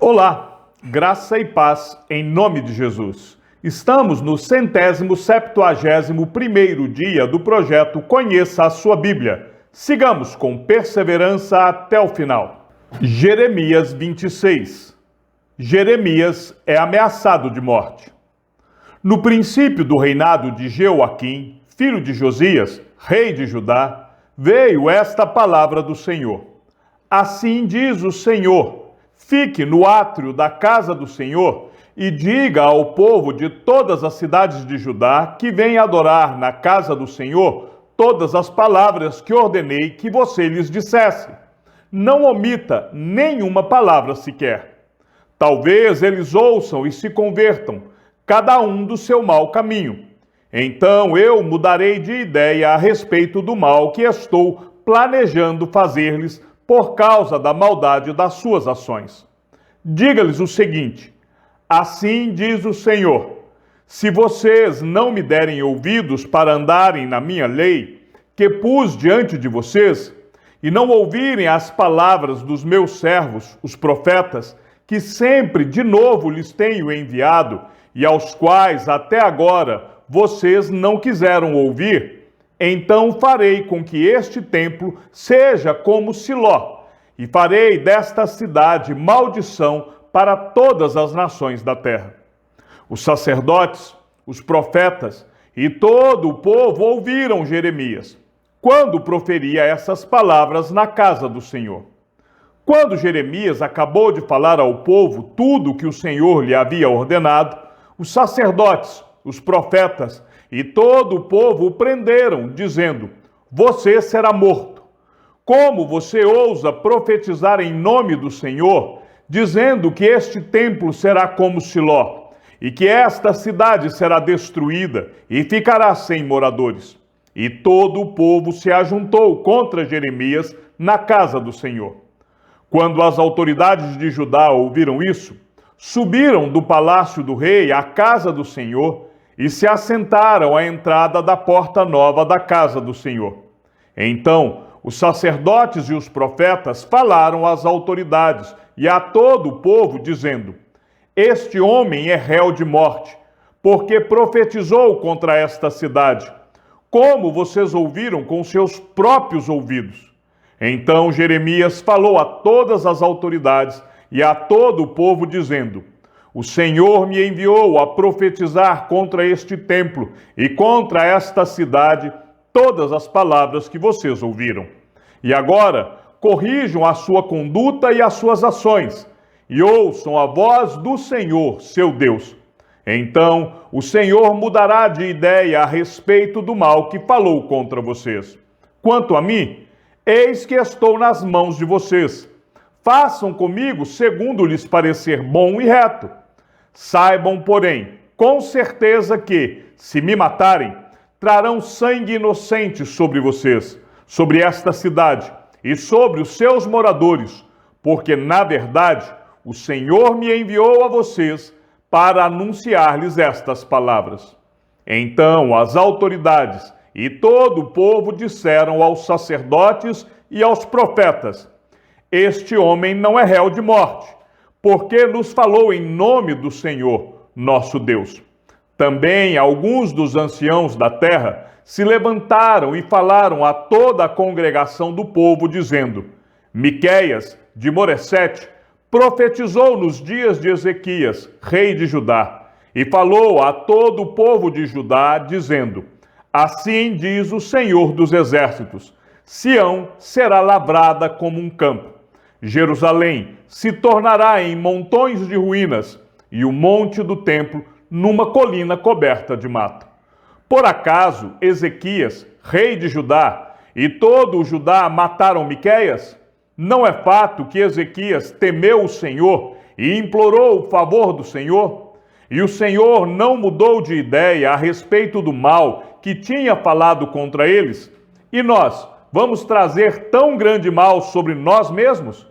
Olá, graça e paz em nome de Jesus. Estamos no 171º dia do projeto Conheça a Sua Bíblia. Sigamos com perseverança até o final. Jeremias 26. Jeremias é ameaçado de morte. No princípio do reinado de Jeoaquim, filho de Josias, rei de Judá, veio esta palavra do Senhor. Assim diz o Senhor: fique no átrio da casa do Senhor e diga ao povo de todas as cidades de Judá que vem adorar na casa do Senhor todas as palavras que ordenei que você lhes dissesse. Não omita nenhuma palavra sequer. Talvez eles ouçam e se convertam, cada um do seu mau caminho. Então eu mudarei de ideia a respeito do mal que estou planejando fazer-lhes por causa da maldade das suas ações. Diga-lhes o seguinte: assim diz o Senhor, se vocês não me derem ouvidos para andarem na minha lei, que pus diante de vocês, e não ouvirem as palavras dos meus servos, os profetas, que sempre de novo lhes tenho enviado, e aos quais até agora vocês não quiseram ouvir, então farei com que este templo seja como Siló, e farei desta cidade maldição para todas as nações da terra. Os sacerdotes, os profetas e todo o povo ouviram Jeremias, quando proferia essas palavras na casa do Senhor. Quando Jeremias acabou de falar ao povo tudo o que o Senhor lhe havia ordenado, os sacerdotes, os profetas e todo o povo o prenderam, dizendo: você será morto. Como você ousa profetizar em nome do Senhor, dizendo que este templo será como Siló, e que esta cidade será destruída e ficará sem moradores? E todo o povo se ajuntou contra Jeremias na casa do Senhor. Quando as autoridades de Judá ouviram isso, subiram do palácio do rei à casa do Senhor e se assentaram à entrada da porta nova da casa do Senhor. Então, os sacerdotes e os profetas falaram às autoridades e a todo o povo, dizendo: este homem é réu de morte, porque profetizou contra esta cidade, como vocês ouviram com seus próprios ouvidos. Então Jeremias falou a todas as autoridades e a todo o povo, dizendo: o Senhor me enviou a profetizar contra este templo e contra esta cidade todas as palavras que vocês ouviram. E agora corrijam a sua conduta e as suas ações, e ouçam a voz do Senhor, seu Deus. Então o Senhor mudará de ideia a respeito do mal que falou contra vocês. Quanto a mim, eis que estou nas mãos de vocês. Façam comigo segundo lhes parecer bom e reto. Saibam, porém, com certeza que, se me matarem, trarão sangue inocente sobre vocês, sobre esta cidade e sobre os seus moradores, porque, na verdade, o Senhor me enviou a vocês para anunciar-lhes estas palavras. Então as autoridades e todo o povo disseram aos sacerdotes e aos profetas: este homem não é réu de morte, porque nos falou em nome do Senhor, nosso Deus. Também alguns dos anciãos da terra se levantaram e falaram a toda a congregação do povo, dizendo: Miqueias, de Moresete, profetizou nos dias de Ezequias, rei de Judá, e falou a todo o povo de Judá, dizendo: assim diz o Senhor dos exércitos: Sião será lavrada como um campo. Jerusalém se tornará em montões de ruínas, e o monte do templo numa colina coberta de mato. Por acaso Ezequias, rei de Judá, e todo o Judá mataram Miqueias? Não é fato que Ezequias temeu o Senhor e implorou o favor do Senhor? E o Senhor não mudou de ideia a respeito do mal que tinha falado contra eles? E nós vamos trazer tão grande mal sobre nós mesmos?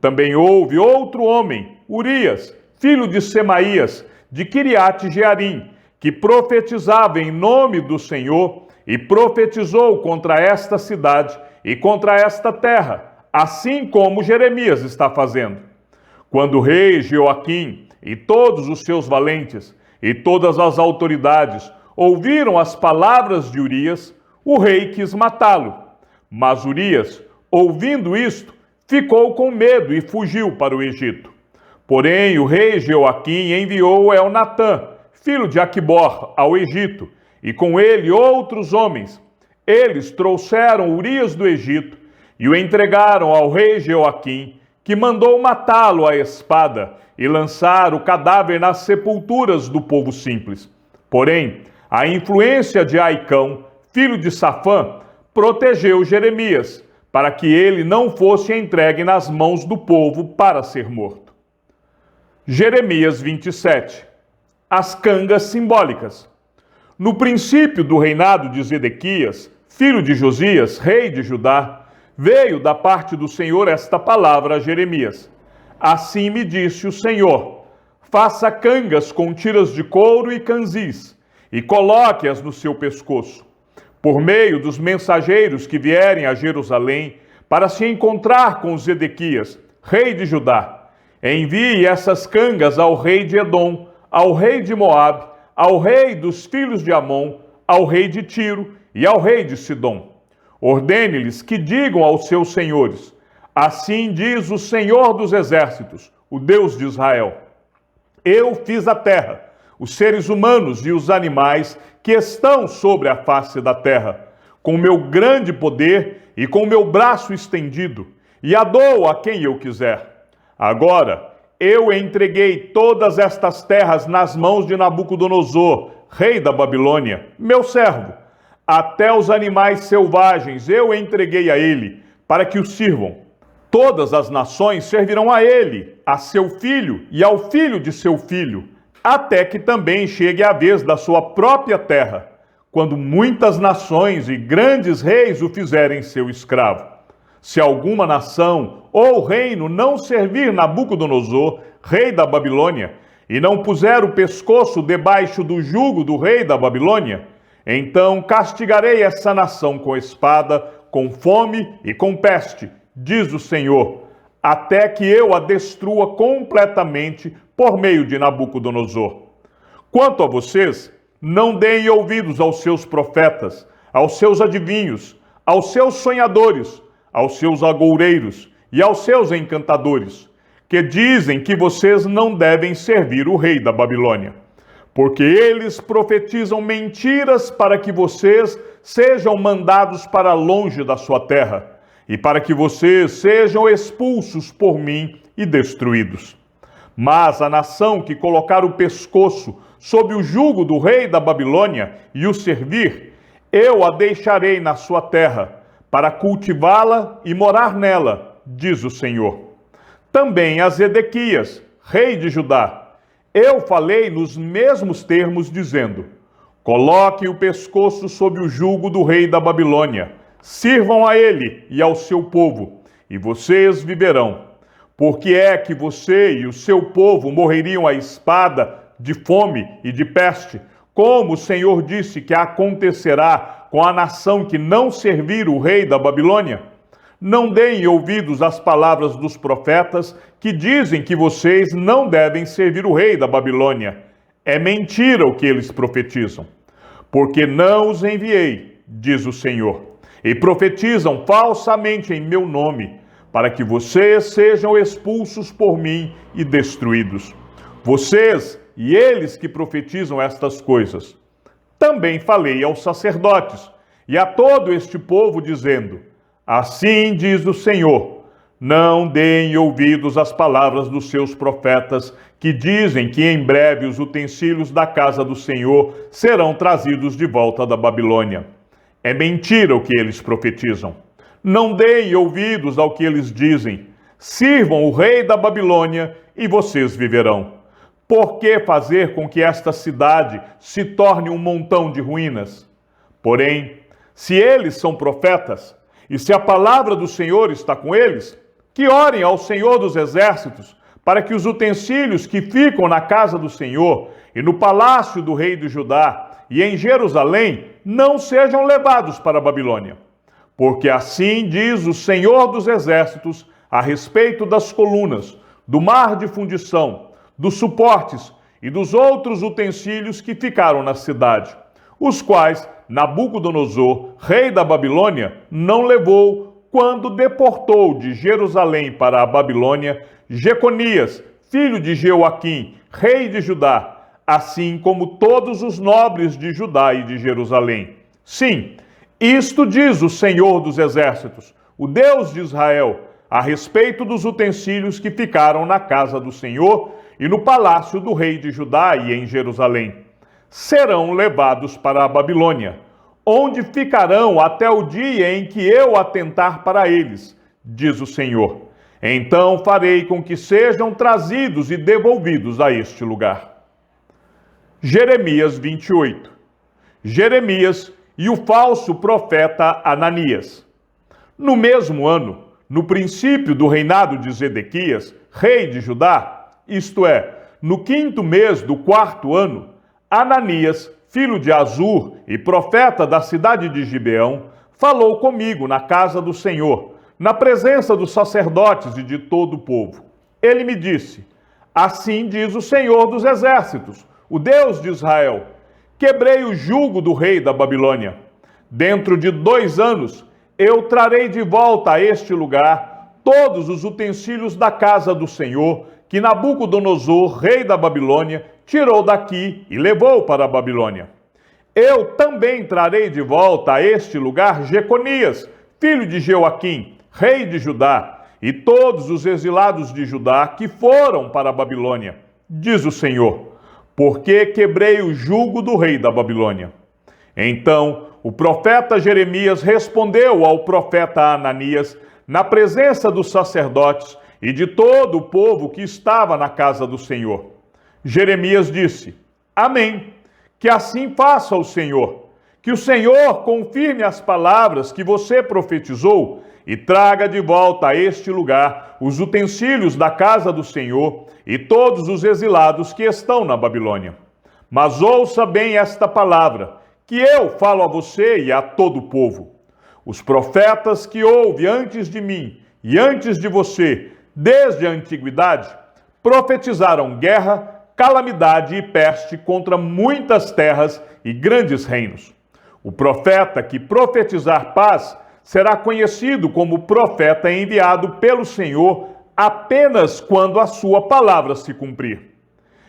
Também houve outro homem, Urias, filho de Semaías, de Quiriate Jearim, que profetizava em nome do Senhor e profetizou contra esta cidade e contra esta terra, assim como Jeremias está fazendo. Quando o rei Jeoaquim e todos os seus valentes e todas as autoridades ouviram as palavras de Urias, o rei quis matá-lo. Mas Urias, ouvindo isto, ficou com medo e fugiu para o Egito. Porém, o rei Jeoaquim enviou Elnatã, filho de Aquibor, ao Egito, e com ele outros homens. Eles trouxeram Urias do Egito e o entregaram ao rei Jeoaquim, que mandou matá-lo à espada e lançar o cadáver nas sepulturas do povo simples. Porém, a influência de Aicão, filho de Safã, protegeu Jeremias, para que ele não fosse entregue nas mãos do povo para ser morto. Jeremias 27. As cangas simbólicas. No princípio do reinado de Zedequias, filho de Josias, rei de Judá, veio da parte do Senhor esta palavra a Jeremias. Assim me disse o Senhor: faça cangas com tiras de couro e canzis, e coloque-as no seu pescoço, por meio dos mensageiros que vierem a Jerusalém para se encontrar com Zedequias, rei de Judá. Envie essas cangas ao rei de Edom, ao rei de Moabe, ao rei dos filhos de Amon, ao rei de Tiro e ao rei de Sidom. Ordene-lhes que digam aos seus senhores: assim diz o Senhor dos exércitos, o Deus de Israel: eu fiz a terra, os seres humanos e os animais que estão sobre a face da terra, com meu grande poder e com meu braço estendido, e a dou a quem eu quiser. Agora, eu entreguei todas estas terras nas mãos de Nabucodonosor, rei da Babilônia, meu servo. Até os animais selvagens eu entreguei a ele, para que o sirvam. Todas as nações servirão a ele, a seu filho e ao filho de seu filho, até que também chegue a vez da sua própria terra, quando muitas nações e grandes reis o fizerem seu escravo. Se alguma nação ou reino não servir Nabucodonosor, rei da Babilônia, e não puser o pescoço debaixo do jugo do rei da Babilônia, então castigarei essa nação com espada, com fome e com peste, diz o Senhor, até que eu a destrua completamente por meio de Nabucodonosor. Quanto a vocês, não deem ouvidos aos seus profetas, aos seus adivinhos, aos seus sonhadores, aos seus agoureiros e aos seus encantadores, que dizem que vocês não devem servir o rei da Babilônia. Porque eles profetizam mentiras para que vocês sejam mandados para longe da sua terra, e para que vocês sejam expulsos por mim e destruídos. Mas a nação que colocar o pescoço sob o jugo do rei da Babilônia e o servir, eu a deixarei na sua terra, para cultivá-la e morar nela, diz o Senhor. Também a Zedequias, rei de Judá, eu falei nos mesmos termos, dizendo: coloquem o pescoço sob o jugo do rei da Babilônia, sirvam a ele e ao seu povo, e vocês viverão. Porque é que você e o seu povo morreriam à espada, de fome e de peste, como o Senhor disse que acontecerá com a nação que não servir o rei da Babilônia? Não deem ouvidos às palavras dos profetas que dizem que vocês não devem servir o rei da Babilônia. É mentira o que eles profetizam. Porque não os enviei, diz o Senhor, e profetizam falsamente em meu nome, para que vocês sejam expulsos por mim e destruídos. Vocês e eles que profetizam estas coisas. Também falei aos sacerdotes e a todo este povo, dizendo: assim diz o Senhor, não deem ouvidos às palavras dos seus profetas, que dizem que em breve os utensílios da casa do Senhor serão trazidos de volta da Babilônia. É mentira o que eles profetizam. Não deem ouvidos ao que eles dizem. Sirvam o rei da Babilônia e vocês viverão. Por que fazer com que esta cidade se torne um montão de ruínas? Porém, se eles são profetas, e se a palavra do Senhor está com eles, que orem ao Senhor dos exércitos, para que os utensílios que ficam na casa do Senhor e no palácio do rei de Judá e em Jerusalém não sejam levados para a Babilônia. Porque assim diz o Senhor dos exércitos a respeito das colunas, do mar de fundição, dos suportes e dos outros utensílios que ficaram na cidade, os quais Nabucodonosor, rei da Babilônia, não levou quando deportou de Jerusalém para a Babilônia Jeconias, filho de Jeoaquim, rei de Judá, assim como todos os nobres de Judá e de Jerusalém. Sim, isto diz o Senhor dos Exércitos, o Deus de Israel, a respeito dos utensílios que ficaram na casa do Senhor e no palácio do rei de Judá e em Jerusalém. Serão levados para a Babilônia, onde ficarão até o dia em que eu atentar para eles, diz o Senhor. Então farei com que sejam trazidos e devolvidos a este lugar. Jeremias 28. Jeremias e o falso profeta Ananias. No mesmo ano, no princípio do reinado de Zedequias, rei de Judá, isto é, no 5º mês do 4º ano, Ananias, filho de Azur e profeta da cidade de Gibeão, falou comigo na casa do Senhor, na presença dos sacerdotes e de todo o povo. Ele me disse: assim diz o Senhor dos Exércitos, o Deus de Israel: quebrei o jugo do rei da Babilônia. Dentro de 2 anos, eu trarei de volta a este lugar todos os utensílios da casa do Senhor que Nabucodonosor, rei da Babilônia, tirou daqui e levou para a Babilônia. Eu também trarei de volta a este lugar Jeconias, filho de Jeoaquim, rei de Judá, e todos os exilados de Judá que foram para a Babilônia, diz o Senhor, porque quebrei o jugo do rei da Babilônia. Então o profeta Jeremias respondeu ao profeta Ananias, na presença dos sacerdotes e de todo o povo que estava na casa do Senhor. Jeremias disse: amém, que assim faça o Senhor, que o Senhor confirme as palavras que você profetizou e traga de volta a este lugar os utensílios da casa do Senhor e todos os exilados que estão na Babilônia. Mas ouça bem esta palavra, que eu falo a você e a todo o povo. Os profetas que houve antes de mim e antes de você, desde a antiguidade, profetizaram guerra, calamidade e peste contra muitas terras e grandes reinos. O profeta que profetizar paz será conhecido como profeta enviado pelo Senhor apenas quando a sua palavra se cumprir.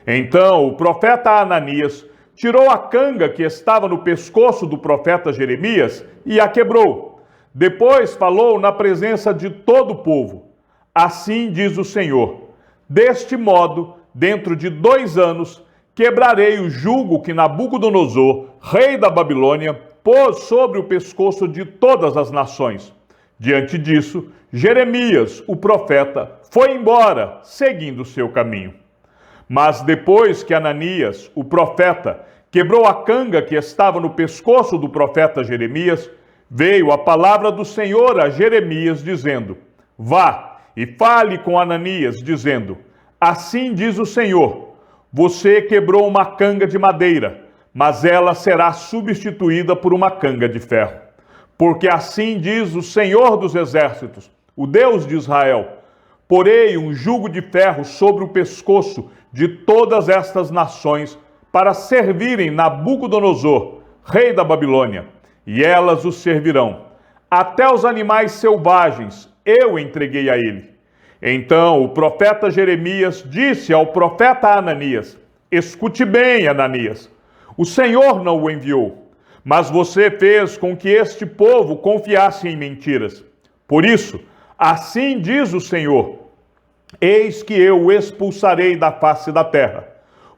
Então o profeta Ananias tirou a canga que estava no pescoço do profeta Jeremias e a quebrou. Depois falou na presença de todo o povo: assim diz o Senhor, deste modo, dentro de 2 anos, quebrarei o jugo que Nabucodonosor, rei da Babilônia, pôs sobre o pescoço de todas as nações. Diante disso, Jeremias, o profeta, foi embora, seguindo seu caminho. Mas depois que Ananias, o profeta, quebrou a canga que estava no pescoço do profeta Jeremias, veio a palavra do Senhor a Jeremias, dizendo: vá e fale com Ananias, dizendo: assim diz o Senhor, você quebrou uma canga de madeira, mas ela será substituída por uma canga de ferro. Porque assim diz o Senhor dos Exércitos, o Deus de Israel: porei um jugo de ferro sobre o pescoço de todas estas nações para servirem Nabucodonosor, rei da Babilônia, e elas os servirão. Até os animais selvagens eu entreguei a ele. Então o profeta Jeremias disse ao profeta Ananias: escute bem, Ananias, o Senhor não o enviou, mas você fez com que este povo confiasse em mentiras. Por isso, assim diz o Senhor: eis que eu o expulsarei da face da terra.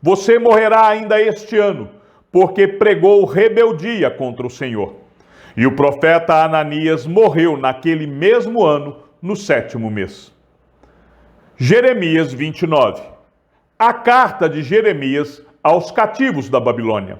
Você morrerá ainda este ano, porque pregou rebeldia contra o Senhor. E o profeta Ananias morreu naquele mesmo ano, no 7º mês. Jeremias 29. A carta de Jeremias aos cativos da Babilônia.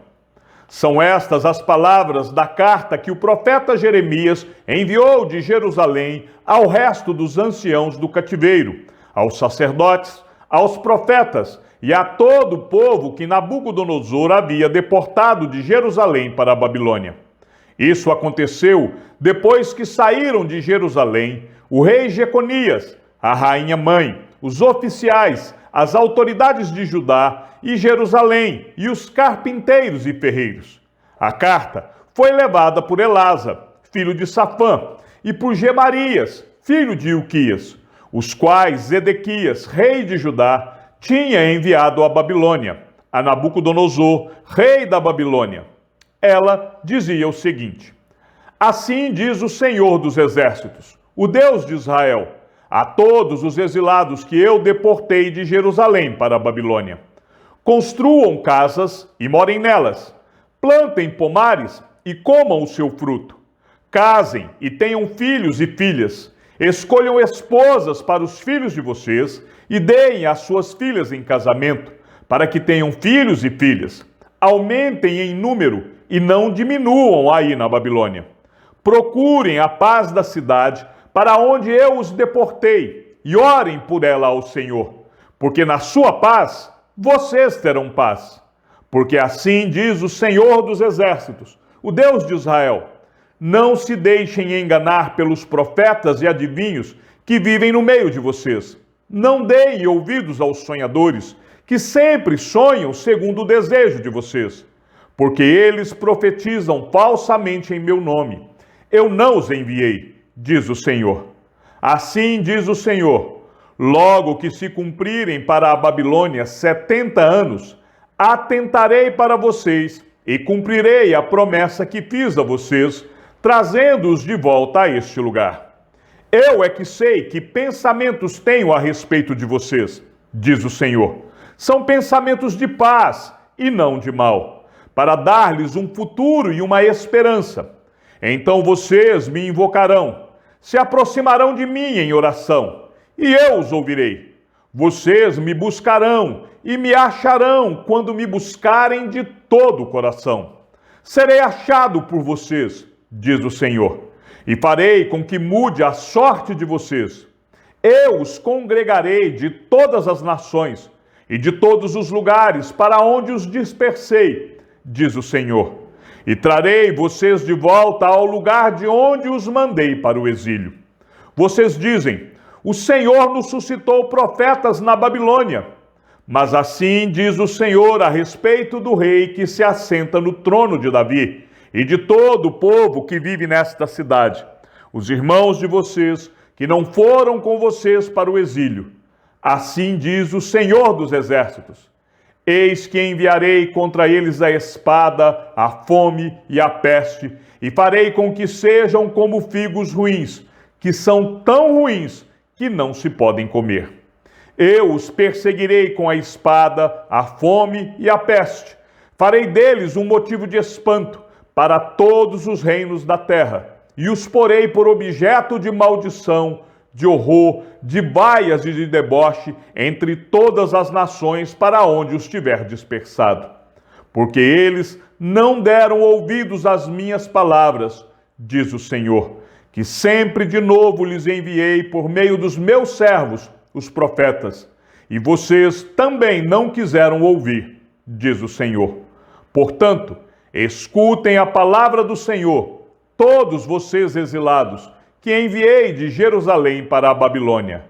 São estas as palavras da carta que o profeta Jeremias enviou de Jerusalém ao resto dos anciãos do cativeiro, aos sacerdotes, aos profetas e a todo o povo que Nabucodonosor havia deportado de Jerusalém para a Babilônia. Isso aconteceu depois que saíram de Jerusalém o rei Jeconias, a rainha mãe, os oficiais, as autoridades de Judá e Jerusalém e os carpinteiros e ferreiros. A carta foi levada por Elasa, filho de Safã, e por Gemarias, filho de Ilquias, os quais Zedequias, rei de Judá, tinha enviado à Babilônia, a Nabucodonosor, rei da Babilônia. Ela dizia o seguinte: assim diz o Senhor dos Exércitos, o Deus de Israel, a todos os exilados que eu deportei de Jerusalém para a Babilônia: construam casas e morem nelas, plantem pomares e comam o seu fruto, casem e tenham filhos e filhas, escolham esposas para os filhos de vocês e deem as suas filhas em casamento, para que tenham filhos e filhas. Aumentem em número e não diminuam aí na Babilônia. Procurem a paz da cidade para onde eu os deportei e orem por ela ao Senhor, porque na sua paz vocês terão paz. Porque assim diz o Senhor dos Exércitos, o Deus de Israel: não se deixem enganar pelos profetas e adivinhos que vivem no meio de vocês. Não deem ouvidos aos sonhadores, que sempre sonham segundo o desejo de vocês, porque eles profetizam falsamente em meu nome. Eu não os enviei, diz o Senhor. Assim diz o Senhor: logo que se cumprirem para a Babilônia 70 anos, atentarei para vocês e cumprirei a promessa que fiz a vocês, trazendo-os de volta a este lugar. Eu é que sei que pensamentos tenho a respeito de vocês, diz o Senhor. São pensamentos de paz e não de mal, para dar-lhes um futuro e uma esperança. Então vocês me invocarão, se aproximarão de mim em oração, e eu os ouvirei. Vocês me buscarão e me acharão quando me buscarem de todo o coração. Serei achado por vocês, diz o Senhor, e farei com que mude a sorte de vocês. Eu os congregarei de todas as nações e de todos os lugares para onde os dispersei, diz o Senhor, e trarei vocês de volta ao lugar de onde os mandei para o exílio. Vocês dizem: o Senhor nos suscitou profetas na Babilônia. Mas assim diz o Senhor a respeito do rei que se assenta no trono de Davi e de todo o povo que vive nesta cidade, os irmãos de vocês que não foram com vocês para o exílio. Assim diz o Senhor dos Exércitos: eis que enviarei contra eles a espada, a fome e a peste, e farei com que sejam como figos ruins, que são tão ruins que não se podem comer. Eu os perseguirei com a espada, a fome e a peste. Farei deles um motivo de espanto para todos os reinos da terra, e os porei por objeto de maldição, de horror, de vaias e de deboche entre todas as nações para onde os tiver dispersado. Porque eles não deram ouvidos às minhas palavras, diz o Senhor, que sempre de novo lhes enviei por meio dos meus servos, os profetas, e vocês também não quiseram ouvir, diz o Senhor. Portanto, escutem a palavra do Senhor, todos vocês exilados, que enviei de Jerusalém para a Babilônia.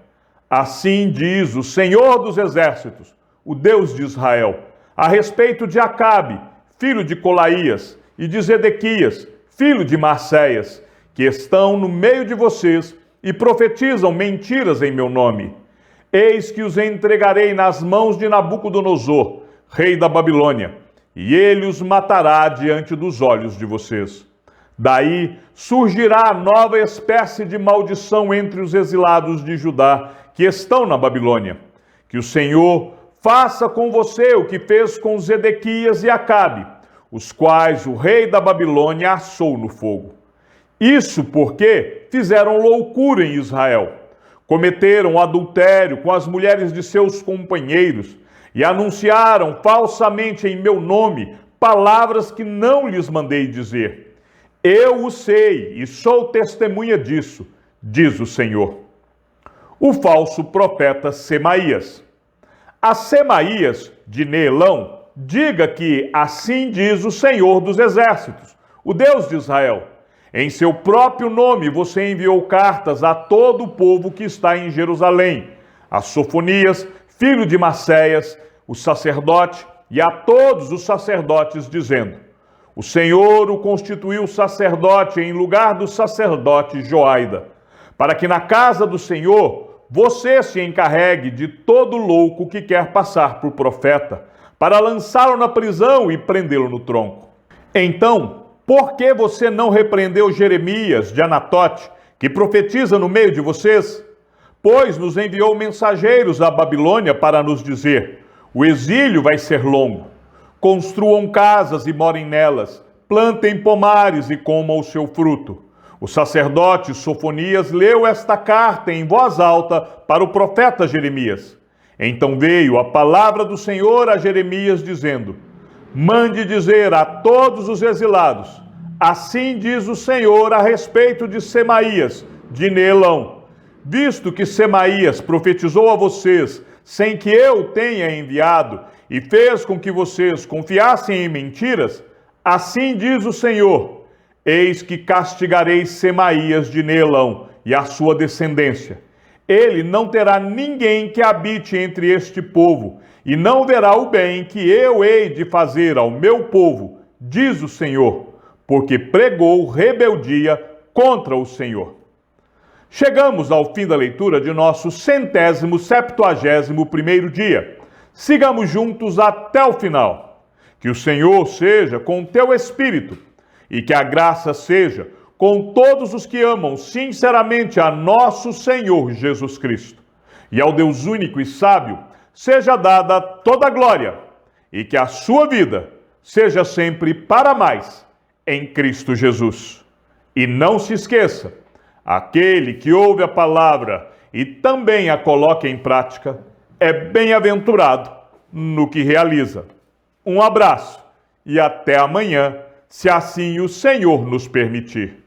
Assim diz o Senhor dos Exércitos, o Deus de Israel, a respeito de Acabe, filho de Colaías, e de Zedequias, filho de Maacéias, que estão no meio de vocês e profetizam mentiras em meu nome. Eis que os entregarei nas mãos de Nabucodonosor, rei da Babilônia, e ele os matará diante dos olhos de vocês. Daí surgirá nova espécie de maldição entre os exilados de Judá que estão na Babilônia. Que o Senhor faça com você o que fez com Zedequias e Acabe, os quais o rei da Babilônia assou no fogo. Isso porque fizeram loucura em Israel. Cometeram adultério com as mulheres de seus companheiros e anunciaram falsamente em meu nome palavras que não lhes mandei dizer. Eu o sei e sou testemunha disso, diz o Senhor. O falso profeta Semaías. A Semaías de Neelão, diga que assim diz o Senhor dos Exércitos, o Deus de Israel. Em seu próprio nome você enviou cartas a todo o povo que está em Jerusalém, a Sofonias, filho de Maceias, o sacerdote, e a todos os sacerdotes, dizendo: o Senhor o constituiu sacerdote em lugar do sacerdote Joaida, para que na casa do Senhor você se encarregue de todo louco que quer passar por profeta, para lançá-lo na prisão e prendê-lo no tronco. Então, por que você não repreendeu Jeremias de Anatote, que profetiza no meio de vocês? Pois nos enviou mensageiros à Babilônia para nos dizer: o exílio vai ser longo. Construam casas e morem nelas, plantem pomares e comam o seu fruto. O sacerdote Sofonias leu esta carta em voz alta para o profeta Jeremias. Então veio a palavra do Senhor a Jeremias, dizendo: mande dizer a todos os exilados: assim diz o Senhor a respeito de Semaías, de Neelão. Visto que Semaías profetizou a vocês sem que eu tenha enviado, e fez com que vocês confiassem em mentiras, assim diz o Senhor: eis que castigarei Semaías de Neelão e a sua descendência. Ele não terá ninguém que habite entre este povo, e não verá o bem que eu hei de fazer ao meu povo, diz o Senhor, porque pregou rebeldia contra o Senhor. Chegamos ao fim da leitura de nosso 171º dia. Sigamos juntos até o final. Que o Senhor seja com o teu espírito e que a graça seja com todos os que amam sinceramente a nosso Senhor Jesus Cristo. E ao Deus único e sábio seja dada toda a glória e que a sua vida seja sempre para mais em Cristo Jesus. E não se esqueça, aquele que ouve a palavra e também a coloca em prática é bem-aventurado no que realiza. Um abraço e até amanhã, se assim o Senhor nos permitir.